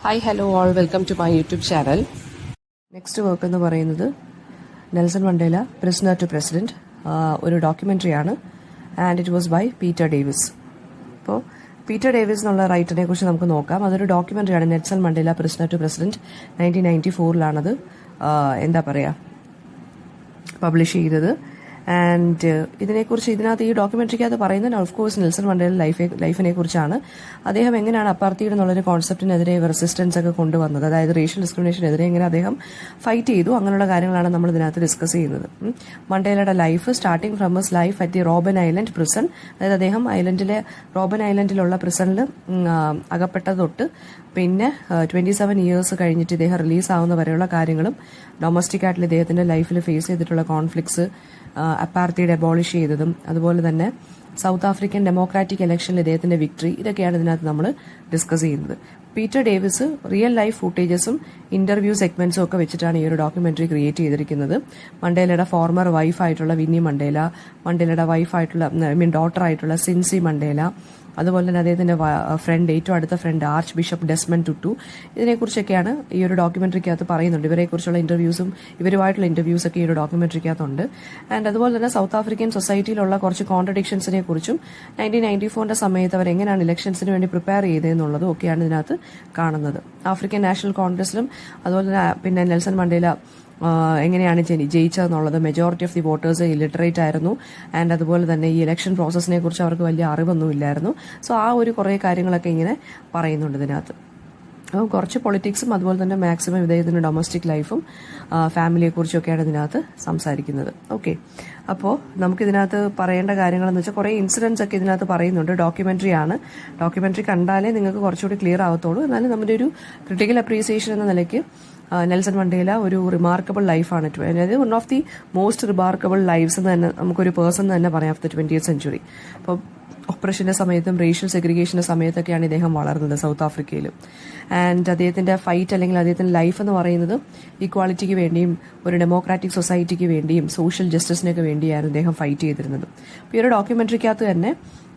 Hi hello all welcome to my YouTube channel. Next work എന്ന് പറയുന്നത് Nelson Mandela prisoner to president, ഒരു ഡോക്യുമെൻ്ററിയാണ്. And it was by Peter Davis. അപ്പോൾ Peter Davis എന്നുള്ള റൈറ്ററിനെ കുറിച്ച് നമുക്ക് നോക്കാം. അതൊരു ഡോക്യുമെൻ്ററിയാണ്. Nelson Mandela prisoner to president 1994 എന്താ പറയുക പബ്ലിഷ് ചെയ്തത്. ആൻഡ് ഇതിനകത്ത് ഈ ഡോക്യുമെന്ററിക്കകത്ത് പറയുന്നത് ഓഫ് കോഴ്സ് നെൽസൺ മണ്ടേല ലൈഫിനെ കുറിച്ചാണ്. അദ്ദേഹം എങ്ങനെയാണ് അപ്പാർത്തൈഡ് എന്നുള്ളൊരു കോൺസെപ്റ്റിനെതിരെ റെസിസ്റ്റൻസ് ഒക്കെ കൊണ്ടുവന്നത്, അതായത് റേഷ്യൽ ഡിസ്ക്രിമിനേഷനെതിരെ എങ്ങനെ അദ്ദേഹം ഫൈറ്റ് ചെയ്തു, അങ്ങനെയുള്ള കാര്യങ്ങളാണ് നമ്മൾ ഇതിനകത്ത് ഡിസ്കസ് ചെയ്യുന്നത്. മണ്ടേലയുടെ life starting from his life at the Robben Island prison, അതായത് അദ്ദേഹം റോബൻ ഐലൻഡിലുള്ള പ്രിസണിൽ അകപ്പെട്ടത് തൊട്ട് പിന്നെ 27 ഇയേഴ്സ് കഴിഞ്ഞിട്ട് ഇദ്ദേഹം റിലീസ് ആവുന്ന വരെയുള്ള കാര്യങ്ങളും, ഡൊമസ്റ്റിക് ആയിട്ടുള്ള ഇദ്ദേഹത്തിന്റെ ലൈഫിൽ ഫേസ് ചെയ്തിട്ടുള്ള കോൺഫ്ലിക്ട്സ്, അപ്പാർത്തൈഡ് അബോളിഷ് ചെയ്തതും, അതുപോലെ തന്നെ സൗത്ത് ആഫ്രിക്കൻ ഡെമോക്രാറ്റിക് ഇലക്ഷനിൽ ഇദ്ദേഹത്തിന്റെ വിക്ടറി, ഇതൊക്കെയാണ് ഇതിനകത്ത് നമ്മൾ ഡിസ്കസ് ചെയ്യുന്നത്. പീറ്റർ ഡേവിസ് റിയൽ ലൈഫ് ഫൂട്ടേജസും ഇന്റർവ്യൂ സെഗ്മെന്റ്സും ഒക്കെ വെച്ചിട്ടാണ് ഈ ഒരു ഡോക്യുമെന്ററി ക്രിയേറ്റ് ചെയ്തിരിക്കുന്നത്. മണ്ടേലയുടെ ഫോർമർ വൈഫായിട്ടുള്ള വിന്നി മണ്ടേല, മണ്ടേലയുടെ വൈഫായിട്ടുള്ള ഡോട്ടർ ആയിട്ടുള്ള സിൻസി മണ്ടേല, അതുപോലെ തന്നെ അദ്ദേഹത്തിന്റെ ഫ്രണ്ട്, ഏറ്റവും അടുത്ത friend archbishop Desmond Tutu, ഇതിനെക്കുറിച്ചൊക്കെയാണ് ഈ ഒരു ഡോക്യുമെന്ററിക്കകത്ത് പറയുന്നുണ്ട്. ഇവരെക്കുറിച്ചുള്ള ഇന്റർവ്യൂസും ഇവരുമായിട്ടുള്ള ഇന്റർവ്യൂസൊക്കെ ഈ ഒരു ഡോക്യുമെന്ററിക്കകത്തുണ്ട്. ആൻഡ് അതുപോലെ തന്നെ സൗത്ത് ആഫ്രിക്കൻ സൊസൈറ്റിയിലുള്ള കുറച്ച് കോൺട്രഡിക്ഷൻസിനെ കുറിച്ചും 1994 സമയത്ത് അവർ എങ്ങനെയാണ് ഇലക്ഷൻസിന് വേണ്ടി പ്രിപ്പയർ ചെയ്തതെന്നുള്ളതും ഒക്കെയാണ് ഇതിനകത്ത് കാണുന്നത്. ആഫ്രിക്കൻ നാഷണൽ കോൺഗ്രസിലും അതുപോലെ തന്നെ പിന്നെ നെൽസൺ മണ്ടേല എങ്ങനെയാണ് ജയിച്ചതെന്നുള്ളത്, majority of the voters illiterate ആയിരുന്നു. ആൻഡ് അതുപോലെ തന്നെ ഈ ഇലക്ഷൻ പ്രോസസ്സിനെ കുറിച്ച് അവർക്ക് വലിയ അറിവൊന്നും ഇല്ലായിരുന്നു. സോ ആ ഒരു കുറേ കാര്യങ്ങളൊക്കെ ഇങ്ങനെ പറയുന്നുണ്ട് ഇതിനകത്ത്. അപ്പോൾ കുറച്ച് പൊളിറ്റിക്സും അതുപോലെ തന്നെ മാക്സിമം ഇദ്ദേഹത്തിന്റെ ഡൊമസ്റ്റിക് ലൈഫും ഫാമിലിയെക്കുറിച്ചൊക്കെയാണ് ഇതിനകത്ത് സംസാരിക്കുന്നത്. ഓക്കെ, അപ്പോൾ നമുക്കിതിനകത്ത് പറയേണ്ട കാര്യങ്ങളെന്ന് വെച്ചാൽ കുറേ ഇൻസിഡൻസ് ഒക്കെ ഇതിനകത്ത് പറയുന്നുണ്ട്. ഡോക്യുമെന്ററി കണ്ടാലേ നിങ്ങൾക്ക് കുറച്ചുകൂടി ക്ലിയർ ആവത്തുള്ളൂ. എന്നാലും നമ്മുടെ ഒരു ക്രിട്ടിക്കൽ അപ്രീസിയേഷൻ എന്ന നിലയ്ക്ക് നെൽസൺ മണ്ടേല ഒരു റിമാർക്കബിൾ ലൈഫാണ്, അതായത് one of the most remarkable lifes എന്ന് തന്നെ നമുക്കൊരു പേഴ്സൺ തന്നെ പറയാം ഓഫ് ദി 20th സെഞ്ചുറി. അപ്പോൾ ഓപ്പറേഷന്റെ സമയത്തും റേഷ്യൽ സെഗ്രിഗേഷന്റെ സമയത്തൊക്കെയാണ് ഇദ്ദേഹം വളർന്നത് സൗത്ത് ആഫ്രിക്കയിൽ. ആൻഡ് അദ്ദേഹത്തിന്റെ ഫൈറ്റ് അല്ലെങ്കിൽ അദ്ദേഹത്തിന്റെ ലൈഫ് എന്ന് പറയുന്നത് ഈക്വാളിറ്റിക്ക് വേണ്ടിയും ഒരു ഡെമോക്രാറ്റിക് സൊസൈറ്റിക്ക് വേണ്ടിയും സോഷ്യൽ ജസ്റ്റിസിനൊക്കെ വേണ്ടിയാണ് ഇദ്ദേഹം ഫൈറ്റ് ചെയ്തിരുന്നത്. അപ്പോൾ ഈ ഒരു ഡോക്യുമെന്ററിക്കകത്ത് തന്നെ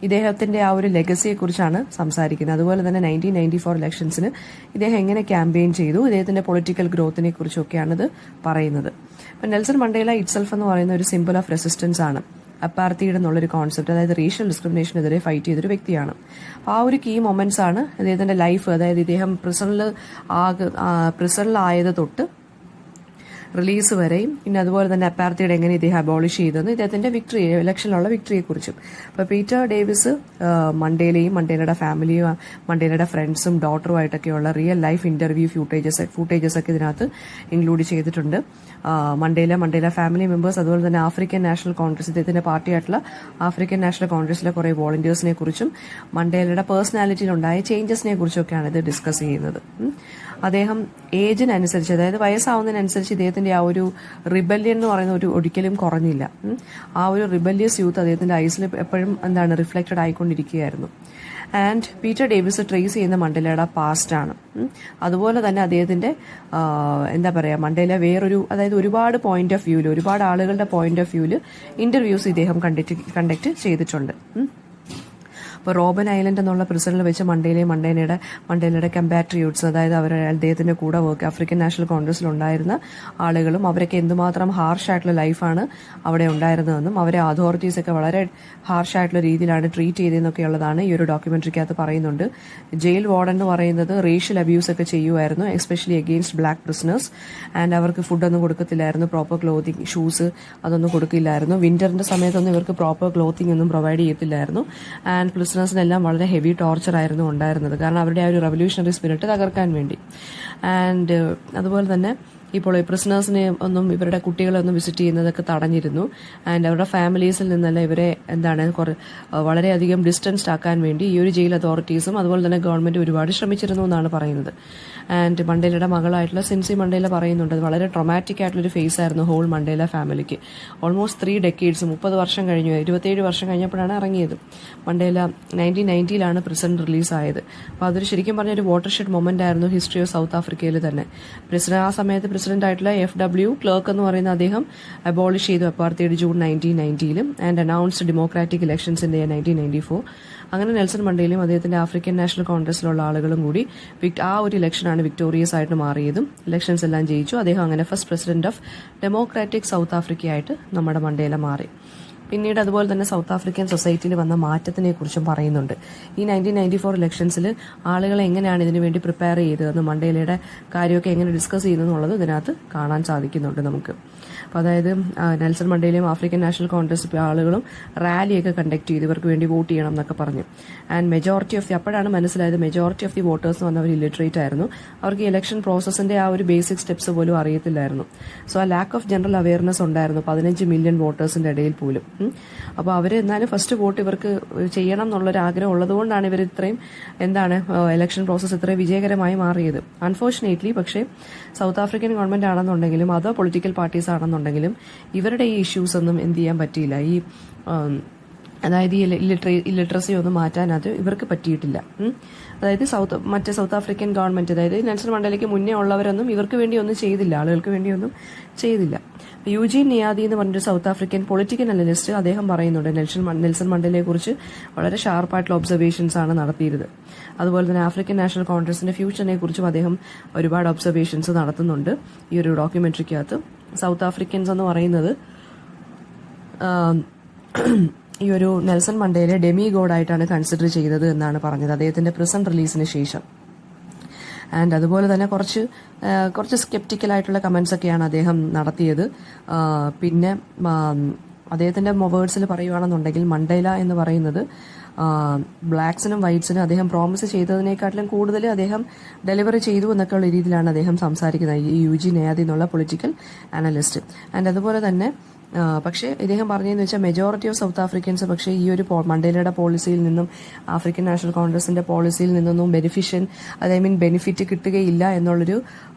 ഇദ്ദേഹത്തിന്റെ ആ ഒരു ലെഗസിയെ കുറിച്ചാണ് സംസാരിക്കുന്നത്. അതുപോലെ തന്നെ 1994 ഇലക്ഷൻസിന് ഇദ്ദേഹം എങ്ങനെ ക്യാമ്പയിൻ ചെയ്തു, ഇദ്ദേഹത്തിന്റെ പൊളിറ്റിക്കൽ ഗ്രോത്തിനെ കുറിച്ചൊക്കെയാണ് ഇത് പറയുന്നത്. അപ്പം നെൽസൺ മണ്ടേല ഇറ്റ്സെൽഫ് എന്ന് പറയുന്ന ഒരു സിമ്പിൾ ഓഫ് റെസിസ്റ്റൻസ് ആണ്. അപ്പാർത്തൈഡ് എന്നുള്ളൊരു കോൺസെപ്റ്റ്, അതായത് റേഷ്യൽ ഡിസ്ക്രിമിനേഷനെതിരെ ഫൈറ്റ് ചെയ്തൊരു വ്യക്തിയാണ്. അപ്പോൾ ആ ഒരു കീ മൊമെന്റ്സ് ആണ് ഇദ്ദേഹത്തിന്റെ ലൈഫ്, അതായത് ഇദ്ദേഹം പ്രിസണിലായത് തൊട്ട് റിലീസ് വരെയും, പിന്നെ അതുപോലെ തന്നെ അപ്പാർത്തൈഡ് എങ്ങനെ ഇദ്ദേഹം അബോളിഷ് ചെയ്തെന്ന്, ഇദ്ദേഹത്തിന്റെ വിക്ടറി, ഇലക്ഷനിലുള്ള വിക്ടറിയെക്കുറിച്ചും. അപ്പോൾ പീറ്റർ ഡേവിസ് മണ്ടേലയും മണ്ടേലയുടെ ഫാമിലിയും മണ്ടേലയുടെ ഫ്രണ്ട്സും ഡോട്ടറുമായിട്ടൊക്കെയുള്ള റിയൽ ലൈഫ് ഇന്റർവ്യൂ ഫൂട്ടേജസ് ഒക്കെ ഇതിനകത്ത് ഇൻക്ലൂഡ് ചെയ്തിട്ടുണ്ട്. മണ്ടേല ഫാമിലി മെമ്പേഴ്സ്, അതുപോലെ തന്നെ ആഫ്രിക്കൻ നാഷണൽ കോൺഗ്രസ്, ഇദ്ദേഹത്തിന്റെ പാർട്ടിയായിട്ടുള്ള ആഫ്രിക്കൻ നാഷണൽ കോൺഗ്രസിലെ കുറേ വോളണ്ടിയേഴ്സിനെ കുറിച്ചും മണ്ടേലയുടെ പേഴ്സണാലിറ്റിയിലുണ്ടായ ചേഞ്ചസിനെ കുറിച്ചൊക്കെയാണ് ഇത് ഡിസ്കസ് ചെയ്യുന്നത്. അദ്ദേഹം ഏജിനനുസരിച്ച്, അതായത് വയസ്സാവുന്നതിനനുസരിച്ച് ഇദ്ദേഹത്തിന്റെ ആ ഒരു റിബല്യൻ എന്ന് പറയുന്ന ഒരിക്കലും കുറഞ്ഞില്ല. ആ ഒരു റിബല്യസ് യൂത്ത് അദ്ദേഹത്തിന്റെ ഐസിൽ എപ്പോഴും റിഫ്ലക്റ്റഡ് ആയിക്കൊണ്ടിരിക്കുകയായിരുന്നു. ആൻഡ് പീറ്റർ ഡേവിസ് ട്രേസ് ചെയ്യുന്ന മണ്ടേലയുടെ പാസ്റ്റ് ആണ്. അതുപോലെ തന്നെ അദ്ദേഹത്തിന്റെ മണ്ടേല അതായത് ഒരുപാട് പോയിന്റ് ഓഫ് വ്യൂവിൽ, ഒരുപാട് ആളുകളുടെ പോയിന്റ് ഓഫ് വ്യൂവിൽ ഇന്റർവ്യൂസ് ഇദ്ദേഹം കണ്ടക്ട് ചെയ്തിട്ടുണ്ട്. അപ്പോൾ റോബൻ ഐലൻഡ് എന്നുള്ള പ്രിസണിൽ വെച്ച് മണ്ടേലയുടെ കമ്പാട്രിയോട്സ്, അതായത് അദ്ദേഹത്തിന്റെ കൂടെ ആഫ്രിക്കൻ നാഷണൽ കോൺഗ്രസിൽ ഉണ്ടായിരുന്ന ആളുകളും അവരൊക്കെ എന്തുമാത്രം ഹാർഷായിട്ടുള്ള ലൈഫാണ് അവിടെ ഉണ്ടായിരുന്നതെന്നും അവരെ അതോറിറ്റീസ് ഒക്കെ വളരെ ഹാർഷായിട്ടുള്ള രീതിയിലാണ് ട്രീറ്റ് ചെയ്തതെന്നൊക്കെയുള്ളതാണ് ഈ ഒരു ഡോക്യുമെന്ററിക്കകത്ത് പറയുന്നുണ്ട്. ജയിൽ വാർഡൻ എന്ന് പറയുന്നത് റേഷ്യൽ അബ്യൂസ് ഒക്കെ ചെയ്യുമായിരുന്നു, especially against black prisoners. And അവർക്ക് ഫുഡൊന്നും കൊടുക്കത്തില്ലായിരുന്നു, പ്രോപ്പർ ക്ലോത്തിങ്, ഷൂസ് അതൊന്നും കൊടുക്കില്ലായിരുന്നു. വിന്ററിന്റെ സമയത്തൊന്നും ഇവർക്ക് പ്രോപ്പർ ക്ലോത്തിങ് ഒന്നും പ്രൊവൈഡ് ചെയ്യത്തില്ലായിരുന്നു. ആൻഡ് പ്രിസണേഴ്സിനെല്ലാം വളരെ ഹെവി ടോർച്ചർ ആയിരുന്നു ഉണ്ടായിരുന്നത്, കാരണം അവരുടെ ആ ഒരു റവല്യൂഷണറി സ്പിരിറ്റ് തകർക്കാൻ വേണ്ടി. ആൻഡ് അതുപോലെ തന്നെ ഇപ്പോൾ ഈ പ്രിസണേഴ്സിനെ ഒന്നും ഇവരുടെ കുട്ടികളൊന്നും വിസിറ്റ് ചെയ്യുന്നതൊക്കെ തടഞ്ഞിരുന്നു. ആൻഡ് അവരുടെ ഫാമിലീസിൽ നിന്നെല്ലാം ഇവരെ വളരെയധികം ഡിസ്റ്റൻസ്ഡ് ആക്കാൻ വേണ്ടി ഈ ഒരു ജയിൽ അതോറിറ്റീസും അതുപോലെ തന്നെ ഗവൺമെന്റ് ഒരുപാട് ശ്രമിച്ചിരുന്നു എന്നാണ് പറയുന്നത്. ആൻഡ് മണ്ടേലയുടെ മകളായിട്ടുള്ള സിൻസി മണ്ടേല പറയുന്നുണ്ട്, അത് വളരെ ട്രൊമാറ്റിക് ആയിട്ടുള്ളൊരു ഫേസ് ആയിരുന്നു ഹോൾ മണ്ടേല ഫാമിലിക്ക്. ഓൾമോസ്റ്റ് 3 decades, 30 വർഷം കഴിഞ്ഞു, 27 വർഷം കഴിഞ്ഞപ്പോഴാണ് ഇറങ്ങിയത്. മണ്ടേല 1990 പ്രിസൺ റിലീസായത്. അപ്പോൾ അതൊരു ശരിക്കും പറഞ്ഞൊരു വാട്ടർഷെഡ് മൊമെന്റ് ആയിരുന്നു ഹിസ്റ്ററി ഓഫ് സൗത്ത് ആഫ്രിക്കയിൽ തന്നെ. ആ സമയത്ത് പ്രസിഡന്റ് ആയിട്ടുള്ള FW ക്ലർക്ക് എന്ന് പറയുന്ന അദ്ദേഹം അബോളിഷ് ചെയ്തു apartheid June 1990 and announced democratic elections in 1994. അങ്ങനെ നെൽസൺ മണ്ടേലയും അദ്ദേഹത്തിന്റെ ആഫ്രിക്കൻ നാഷണൽ കോൺഗ്രസിലുള്ള ആളുകളും കൂടി ആ ഒരു ഇലക്ഷനാണ് വിക്ടോറിയസ് ആയിട്ട് മാറിയതും ഇലക്ഷൻസ് എല്ലാം ജയിച്ചു. അദ്ദേഹം അങ്ങനെ first president of democratic South ആഫ്രിക്കയായിട്ട് നമ്മുടെ മണ്ടേല മാറി. പിന്നീട് അതുപോലെ തന്നെ സൗത്ത് ആഫ്രിക്കൻ സൊസൈറ്റിയിൽ വന്ന മാറ്റത്തിനെ കുറിച്ചും പറയുന്നുണ്ട്. ഈ 1994 ഇലക്ഷൻസിൽ ആളുകളെ എങ്ങനെയാണ് ഇതിനു വേണ്ടി പ്രിപ്പയർ ചെയ്തതെന്ന്, മണ്ടേലയുടെ കാര്യമൊക്കെ എങ്ങനെ ഡിസ്കസ് ചെയ്യുന്നതെന്നുള്ളത് ഇതിനകത്ത് കാണാൻ സാധിക്കുന്നുണ്ട് നമുക്ക്. അപ്പോൾ അതായത് നെൽസൺ മണ്ടേലയും ആഫ്രിക്കൻ നാഷണൽ കോൺഗ്രസ് ആളുകളും റാലിയൊക്കെ കണ്ടക്ട് ചെയ്ത് ഇവർക്ക് വേണ്ടി വോട്ട് ചെയ്യണം എന്നൊക്കെ പറഞ്ഞു. ആൻഡ് മെജോറിറ്റി ഓഫ് അപ്പോഴാണ് മനസ്സിലായത് മെജോറിറ്റി ഓഫ് ദി വോട്ടേഴ്സ് എന്ന് പറഞ്ഞവർ ഇല്ലിറ്ററേറ്റ് ആയിരുന്നു. അവർക്ക് ഇലക്ഷൻ പ്രോസസ്സിന്റെ ആ ഒരു ബേസിക് സ്റ്റെപ്സ് പോലും അറിയത്തില്ലായിരുന്നു. സോ ആ ലാക്ക് ഓഫ് ജനറൽ അവയർനെസ് ഉണ്ടായിരുന്നു 15 മില്യൺ വോട്ടേഴ്സിന്റെ ഇടയിൽ പോലും. അപ്പോൾ അവർ എന്നാലും ഫസ്റ്റ് വോട്ട് ഇവർക്ക് ചെയ്യണം എന്നുള്ളൊരു ആഗ്രഹം ഉള്ളതുകൊണ്ടാണ് ഇവർ ഇത്രയും ഇലക്ഷൻ പ്രോസസ്സ് ഇത്രയും വിജയകരമായി മാറിയത്. അൺഫോർച്ചുനേറ്റ്ലി പക്ഷേ സൗത്ത് ആഫ്രിക്കൻ ഗവൺമെന്റ് ആണെന്നുണ്ടെങ്കിലും അതോ പൊളിറ്റിക്കൽ പാർട്ടീസ് ആണെന്നുണ്ടെങ്കിലും ഇവരുടെ ഈ ഇഷ്യൂസ് ഒന്നും എന്ത് ചെയ്യാൻ പറ്റിയില്ല. അതായത് ഈ ഇല്ലിറ്ററസി ഒന്നും മാറ്റാനത് ഇവർക്ക് പറ്റിയിട്ടില്ല. അതായത് മറ്റേ സൗത്ത് ആഫ്രിക്കൻ ഗവൺമെന്റ്, അതായത് നെൽസൺ മണ്ടേലയ്ക്ക് മുന്നേ ഉള്ളവരൊന്നും ഇവർക്ക് വേണ്ടി ഒന്നും ചെയ്തില്ല, ആളുകൾക്ക് വേണ്ടിയൊന്നും ചെയ്തില്ല. യൂജീൻ നിയാദി എന്ന് പറഞ്ഞൊരു സൗത്ത് ആഫ്രിക്കൻ പൊളിറ്റിക്കൽ അനലിസ്റ്റ് അദ്ദേഹം പറയുന്നുണ്ട് നെൽസൺ മണ്ടേലയെ കുറിച്ച് വളരെ ഷാർപ്പായിട്ടുള്ള ഒബ്സർവേഷൻസ് ആണ് നടത്തിയത്. അതുപോലെ തന്നെ ആഫ്രിക്കൻ നാഷണൽ കോൺഗ്രസിന്റെ ഫ്യൂച്ചറിനെ കുറിച്ചും അദ്ദേഹം ഒരുപാട് ഒബ്സർവേഷൻസ് നടത്തുന്നുണ്ട് ഈ ഒരു ഡോക്യുമെന്ററിക്കകത്ത്. സൗത്ത് ആഫ്രിക്കൻസ് എന്ന് പറയുന്നത് ഈ ഒരു നെൽസൺ മണ്ടേലയെ ഡെമി ഗോഡായിട്ടാണ് കൺസിഡർ ചെയ്തത് എന്നാണ് പറഞ്ഞത് അദ്ദേഹത്തിന്റെ പ്രിസൺ റിലീസിന് ശേഷം. ആൻഡ് അതുപോലെ തന്നെ കുറച്ച് സ്കെപ്റ്റിക്കലായിട്ടുള്ള കമന്റ്സ് ഒക്കെയാണ് അദ്ദേഹം നടത്തിയത്. പിന്നെ അദ്ദേഹത്തിന്റെ വേർഡ്സിൽ പറയുകയാണെന്നുണ്ടെങ്കിൽ മണ്ടേല എന്ന് പറയുന്നത് ബ്ലാക്സിനും വൈറ്റ്സിനും അദ്ദേഹം പ്രോമിസ് ചെയ്തതിനേക്കാട്ടിലും കൂടുതൽ അദ്ദേഹം ഡെലിവറി ചെയ്തു എന്നൊക്കെയുള്ള രീതിയിലാണ് അദ്ദേഹം സംസാരിക്കുന്നത്, ഈ യൂജീൻ നിയാദി എന്നുള്ള പൊളിറ്റിക്കൽ അനലിസ്റ്റ്. ആൻഡ് അതുപോലെ തന്നെ പക്ഷേ ഇദ്ദേഹം പറഞ്ഞതെന്ന് വെച്ചാൽ മെജോറിറ്റി ഓഫ് സൗത്ത് ആഫ്രിക്കൻസ് പക്ഷേ ഈ ഒരു മണ്ടേലയുടെ പോളിസിയിൽ നിന്നും ആഫ്രിക്കൻ നാഷണൽ കോൺഗ്രസിന്റെ പോളിസിയിൽ നിന്നൊന്നും ബെനിഫിറ്റ് കിട്ടുകയില്ല എന്നുള്ളൊരു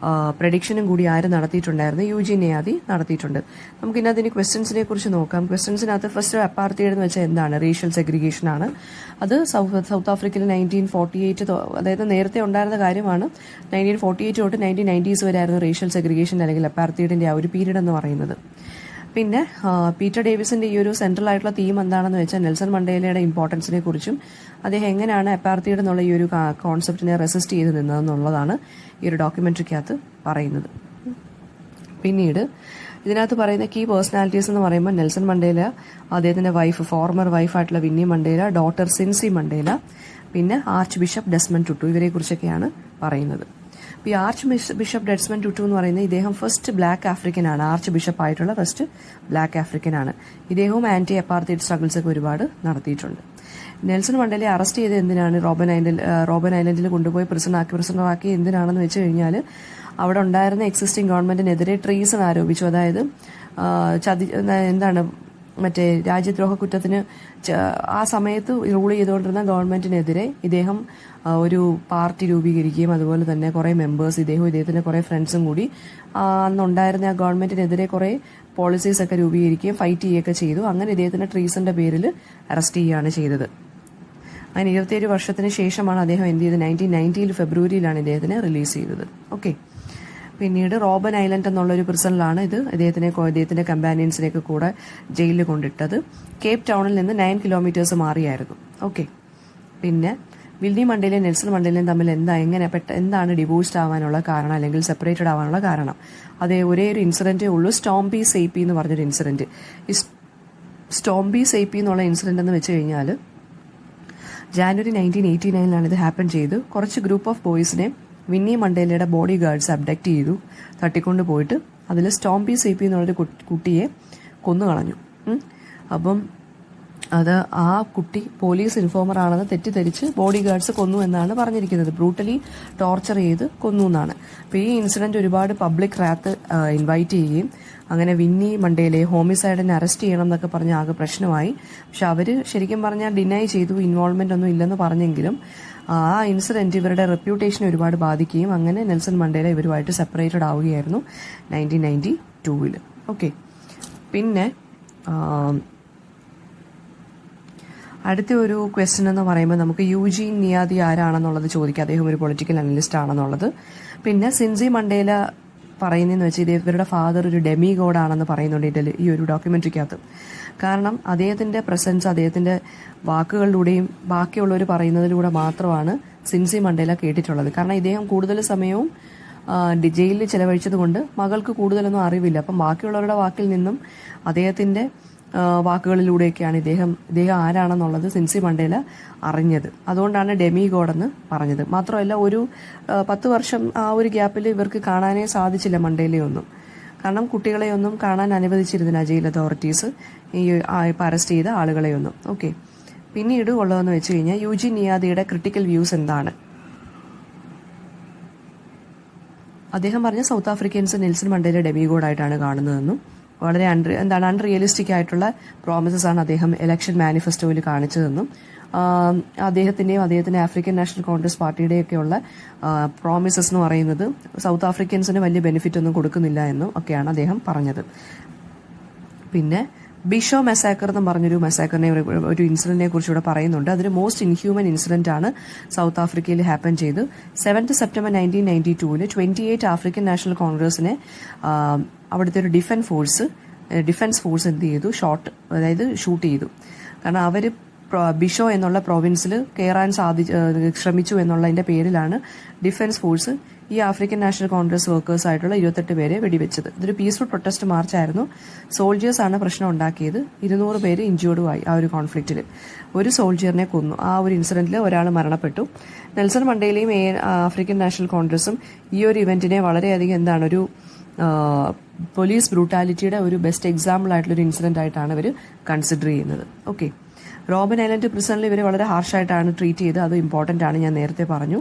പ്രഡിക്ഷനും കൂടി ആര് നടത്തിയിട്ടുണ്ടായിരുന്നു, യൂജീൻ നിയാദി നടത്തിയിട്ടുണ്ട്. നമുക്ക് ഇതിനകത്ത് ക്വസ്റ്റ്യൻസിനെ കുറിച്ച് നോക്കാം. ക്വസ്റ്റ്യൻസിനകത്ത് ഫസ്റ്റ് അപ്പാർത്തൈഡ് എന്ന് വെച്ചാൽ എന്താണ്? റേഷ്യൽ സെഗ്രിഗേഷൻ ആണ്. അത് സൗത്ത് ആഫ്രിക്കയിൽ 1948 അതായത് നേരത്തെ ഉണ്ടായിരുന്ന കാര്യമാണ്. 1948 തൊട്ട് 1990s വരെ ആയിരുന്നു റേഷ്യൽ സെഗ്രിഗേഷൻ അല്ലെങ്കിൽ അപ്പാർത്തൈഡിന്റെ ആ ഒരു പീരീഡ് എന്ന് പറയുന്നത്. പിന്നെ പീറ്റർ ഡേവിസിന്റെ ഈ ഒരു സെൻട്രൽ ആയിട്ടുള്ള തീം എന്താണെന്ന് വെച്ചാൽ നെൽസൺ മണ്ടേലയുടെ ഇമ്പോർട്ടൻസിനെ കുറിച്ചും അദ്ദേഹം എങ്ങനെയാണ് അപ്പാർത്തൈഡ് എന്നുള്ള ഈ ഒരു കോൺസെപ്റ്റിനെ റെസിസ്റ്റ് ചെയ്ത് നിന്നതെന്നുള്ളതാണ് ഈ ഒരു ഡോക്യുമെന്ററിക്കകത്ത് പറയുന്നത്. പിന്നീട് ഇതിനകത്ത് പറയുന്ന കീ പേഴ്സണാലിറ്റീസ് എന്ന് പറയുമ്പോൾ നെൽസൺ മണ്ടേല, അദ്ദേഹത്തിന്റെ ഫോർമർ വൈഫായിട്ടുള്ള Winnie Mandela, daughter Zindzi Mandela, പിന്നെ ആർച്ച് ബിഷപ്പ് ഡെസ്മണ്ട് ടുട്ടു, ഇവരെ കുറിച്ചൊക്കെയാണ് പറയുന്നത്. ഈ ആർച്ച് ബിഷപ്പ് ഡെസ്മണ്ട് ടുട്ടു എന്ന് പറയുന്നത് ഇദ്ദേഹം ഫസ്റ്റ് ബ്ലാക്ക് ആഫ്രിക്കൻ ആണ്, ആർച്ച് ബിഷപ്പ് ആയിട്ടുള്ള ഫസ്റ്റ് ബ്ലാക്ക് ആഫ്രിക്കൻ ആണ്. ഇദ്ദേഹവും ആന്റി അപ്പാർത്തൈഡ് സ്ട്രഗിൾസ് ഒക്കെ ഒരുപാട് നടത്തിയിട്ടുണ്ട്. നെൽസൺ മണ്ടേലയെ അറസ്റ്റ് ചെയ്ത് എന്തിനാണ് റോബൻ ഐലൻഡിൽ കൊണ്ടുപോയി പ്രിസണറാക്കി എന്തിനാണെന്ന് വെച്ച് കഴിഞ്ഞാൽ അവിടെ ഉണ്ടായിരുന്ന എക്സിസ്റ്റിംഗ് ഗവൺമെന്റിനെതിരെ ട്രീസൺ ആരോപിച്ചു. അതായത് മറ്റേ രാജ്യദ്രോഹ കുറ്റത്തിന് ആ സമയത്ത് റൂൾ ചെയ്തുകൊണ്ടിരുന്ന ഗവൺമെന്റിനെതിരെ ഇദ്ദേഹം ഒരു പാർട്ടി രൂപീകരിക്കുകയും അതുപോലെ തന്നെ കുറെ മെമ്പേഴ്സ് ഇദ്ദേഹത്തിന്റെ കുറെ ഫ്രണ്ട്സും കൂടി അന്നുണ്ടായിരുന്ന ആ ഗവൺമെന്റിനെതിരെ കുറെ പോളിസീസ് ഒക്കെ രൂപീകരിക്കുകയും ഫൈറ്റ് ചെയ്യുകയൊക്കെ ചെയ്തു. അങ്ങനെ ഇദ്ദേഹത്തിന്റെ ട്രീസന്റെ പേരിൽ അറസ്റ്റ് ചെയ്യുകയാണ് ചെയ്തത്. അങ്ങനെ 27 വർഷത്തിന് ശേഷമാണ് അദ്ദേഹം എന്ത് ചെയ്തത്? 1990 ഫെബ്രുവരിയിലാണ് ഇദ്ദേഹത്തിനെ റിലീസ് ചെയ്തത്. ഓക്കെ. പിന്നീട് റോബൻ ഐലൻഡ് എന്നുള്ളൊരു പ്രിസണിലാണ് ഇദ്ദേഹത്തിന്റെ കമ്പാനിയൻസിനെയൊക്കെ കൂടെ ജയിലിൽ കൊണ്ടിട്ടത്. കേപ്പ് ടൗണിൽ നിന്ന് 9 കിലോമീറ്റേഴ്സ് മാറിയായിരുന്നു. ഓക്കെ. പിന്നെ വിന്നി മണ്ടേലയും നെൽസൺ മണ്ടേലയും തമ്മിൽ എന്താണ് ഡിവോഴ്സ്ഡ് ആവാനുള്ള കാരണം അല്ലെങ്കിൽ സെപ്പറേറ്റഡ് ആവാനുള്ള കാരണം? അതേ ഒരേ ഒരു ഇൻസിഡന്റേ ഉള്ളൂ, സ്റ്റോംബി സേപ്പി എന്ന് പറഞ്ഞൊരു ഇൻസിഡന്റ്. ഈ സ്റ്റോംബി സേപ്പി എന്നുള്ള ഇൻസിഡന്റ് എന്ന് വെച്ച് കഴിഞ്ഞാൽ ജാനുവരി 1989 ഇത് ഹാപ്പൻ ചെയ്തു. കുറച്ച് ഗ്രൂപ്പ് ഓഫ് ബോയ്സിനെ വിന്നി മണ്ടേലയുടെ ബോഡി ഗാർഡ്സ് അബ്ഡക്ട് ചെയ്തു, തട്ടിക്കൊണ്ട് പോയിട്ട് അതിൽ സ്റ്റോംബി സേപ്പി എന്നുള്ളൊരു കുട്ടിയെ കൊന്നു കളഞ്ഞു. അപ്പം അത് ആ കുട്ടി പോലീസ് ഇൻഫോമർ ആണെന്ന് തെറ്റിദ്ധരിച്ച് ബോഡി ഗാർഡ്സ് കൊന്നു എന്നാണ് പറഞ്ഞിരിക്കുന്നത്. ബ്രൂട്ടലി ടോർച്ചർ ചെയ്ത് കൊന്നു എന്നാണ്. അപ്പോൾ ഈ ഇൻസിഡന്റ് ഒരുപാട് പബ്ലിക് റാത്ത് ഇൻവൈറ്റ് ചെയ്യുകയും അങ്ങനെ വിന്നി മണ്ടേലയെ ഹോമിസൈഡിനെ അറസ്റ്റ് ചെയ്യണം എന്നൊക്കെ പറഞ്ഞ് ആകെ പ്രശ്നമായി. പക്ഷെ അവര് ശരിക്കും പറഞ്ഞാൽ ഡിനൈ ചെയ്തു, ഇൻവോൾവ്മെന്റ് ഒന്നും ഇല്ലെന്ന് പറഞ്ഞെങ്കിലും ആ ഇൻസിഡന്റ് ഇവരുടെ റെപ്യൂട്ടേഷനെ ഒരുപാട് ബാധിക്കുകയും അങ്ങനെ നെൽസൺ മണ്ടേല ഇവരുമായിട്ട് സെപ്പറേറ്റഡ് ആവുകയായിരുന്നു 1992. ഓക്കെ. പിന്നെ അടുത്ത ഒരു ക്വസ്റ്റ്യൻ എന്ന് പറയുമ്പോൾ നമുക്ക് യൂജീൻ നിയാദി ആരാണെന്നുള്ളത് ചോദിക്കാം. അദ്ദേഹം ഒരു പൊളിറ്റിക്കൽ അനലിസ്റ്റ് ആണെന്നുള്ളത്. പിന്നെ സിൻസി മണ്ടേല പറയുന്നതെന്ന് വെച്ചാൽ ഇവരുടെ ഫാദർ ഒരു ഡെമി ഗോഡാണെന്ന് പറയുന്നുണ്ട് ഈ ഒരു ഡോക്യുമെന്ററിക്കകത്ത്. കാരണം അദ്ദേഹത്തിന്റെ പ്രസൻസ്, അദ്ദേഹത്തിന്റെ വാക്കുകളിലൂടെയും ബാക്കിയുള്ളവർ പറയുന്നതിലൂടെ മാത്രമാണ് സിൻസി മണ്ടേല കേട്ടിട്ടുള്ളത്. കാരണം ഇദ്ദേഹം കൂടുതൽ സമയവും ജയിലിൽ ചെലവഴിച്ചത് കൊണ്ട് മകൾക്ക് കൂടുതലൊന്നും അറിവില്ല. അപ്പം ബാക്കിയുള്ളവരുടെ വാക്കിൽ നിന്നും അദ്ദേഹത്തിന്റെ വാക്കുകളിലൂടെയൊക്കെയാണ് ഇദ്ദേഹം ആരാണെന്നുള്ളത് സിൻസി മണ്ടേല അറിഞ്ഞത്. അതുകൊണ്ടാണ് ഡെമി ഗോഡെന്ന് പറഞ്ഞത്. മാത്രമല്ല ഒരു 10 വർഷം ആ ഒരു ഗ്യാപ്പിൽ ഇവർക്ക് കാണാനേ സാധിച്ചില്ല മണ്ടേലയൊന്നും. കാരണം കുട്ടികളെയൊന്നും കാണാൻ അനുവദിച്ചിരുന്നില്ല ജയിൽ അതോറിറ്റീസ്, ഈ അറസ്റ്റ് ചെയ്ത ആളുകളെയൊന്നും. ഓക്കെ, പിന്നീട് ഉള്ളതെന്ന് വെച്ച് കഴിഞ്ഞാൽ യൂജിൻ നിയാദിയുടെ ക്രിട്ടിക്കൽ വ്യൂസ് എന്താണ്? അദ്ദേഹം പറഞ്ഞ സൗത്ത് ആഫ്രിക്കൻസ് നെൽസൺ മണ്ടേല ഡെമിഗോഡായിട്ടാണ് കാണുന്നതെന്നും വളരെ അൺറിയലിസ്റ്റിക് ആയിട്ടുള്ള പ്രോമിസസ് ആണ് അദ്ദേഹം ഇലക്ഷൻ മാനിഫെസ്റ്റോയിൽ കാണിച്ചതെന്നും അദ്ദേഹത്തിന്റെ ആഫ്രിക്കൻ നാഷണൽ കോൺഗ്രസ് പാർട്ടിയുടെയൊക്കെയുള്ള പ്രോമിസസ് എന്ന് പറയുന്നത് സൗത്ത് ആഫ്രിക്കൻസിന് വലിയ ബെനിഫിറ്റ് ഒന്നും കൊടുക്കുന്നില്ല എന്നും ഒക്കെയാണ് അദ്ദേഹം പറഞ്ഞത്. പിന്നെ ബിഷോ മെസാക്കർ എന്ന് പറഞ്ഞൊരു മെസാക്കറിനെ ഒരു ഇൻസിഡന്റിനെ കുറിച്ച് ഇവിടെ പറയുന്നുണ്ട്. അതൊരു മോസ്റ്റ് ഇൻഹ്യൂമൻ ഇൻസിഡന്റ് ആണ് സൗത്ത് ആഫ്രിക്കയിൽ ഹാപ്പൻ ചെയ്ത്. 7th September 1992 28 ആഫ്രിക്കൻ നാഷണൽ കോൺഗ്രസിനെ അവിടുത്തെ ഒരു ഡിഫൻസ് ഫോഴ്സ് എന്ത് ചെയ്തു, ഷൂട്ട് ചെയ്തു. കാരണം അവർ ബിഷോ എന്നുള്ള പ്രൊവിൻസിൽ കയറാൻ ശ്രമിച്ചു എന്നുള്ളതിന്റെ പേരിലാണ് ഡിഫൻസ് ഫോഴ്സ് ഈ ആഫ്രിക്കൻ നാഷണൽ കോൺഗ്രസ് വർക്കേഴ്സ് ആയിട്ടുള്ള 28 പേരെ വെടിവെച്ചത്. ഇതൊരു പീസ്ഫുൾ പ്രൊട്ടസ്റ്റ് മാർച്ച് ആയിരുന്നു. സോൾജിയേഴ്സ് ആണ് പ്രശ്നം ഉണ്ടാക്കിയത്. 200 പേര് ഇഞ്ചേർഡുമായി ആ ഒരു കോൺഫ്ലിക്റ്റിൽ. ഒരു സോൾജിയറിനെ കൊന്നു. ആ ഒരു ഇൻസിഡന്റിൽ ഒരാൾ മരണപ്പെട്ടു. നെൽസൺ മണ്ടേലയും ആഫ്രിക്കൻ നാഷണൽ കോൺഗ്രസും ഈ ഒരു ഇവന്റിനെ വളരെയധികം ഒരു പോലീസ് ബ്രൂട്ടാലിറ്റിയുടെ ഒരു ബെസ്റ്റ് എക്സാമ്പിൾ ആയിട്ടുള്ള ഒരു ഇൻസിഡന്റ് ആയിട്ടാണ് ഇവർ കൺസിഡർ ചെയ്യുന്നത്. ഓക്കെ, റോബിൻ ഐലൻഡ് പ്രിസണിൽ ഇവർ വളരെ ഹാർഷായിട്ടാണ് ട്രീറ്റ് ചെയ്തത്. അത് ഇമ്പോർട്ടന്റ് ആണ്, ഞാൻ നേരത്തെ പറഞ്ഞു.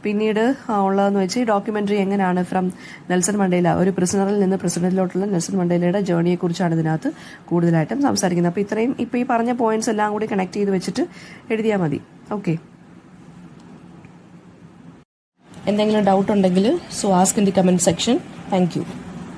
പിന്നീട് ഉള്ളതെന്ന് വെച്ച് ഈ ഡോക്യുമെന്ററി എങ്ങനെയാണ് ഫ്രം നെൽസൺ മണ്ടേല, ഒരു പ്രിസണറിൽ നിന്ന് പ്രസിഡന്റിലോട്ടുള്ള നെൽസൺ മണ്ടേലയുടെ ജേർണിയെ കുറിച്ചാണ് ഇതിനകത്ത് കൂടുതലായിട്ടും സംസാരിക്കുന്നത്. അപ്പോൾ ഇപ്പോൾ ഈ പറഞ്ഞ പോയിന്റ്സ് എല്ലാം കൂടി കണക്ട് ചെയ്ത് വെച്ചിട്ട് എഴുതിയാൽ മതി. ഓക്കെ, എന്തെങ്കിലും ഡൗട്ട് ഉണ്ടെങ്കിൽ so ask in the comment section. Thank you.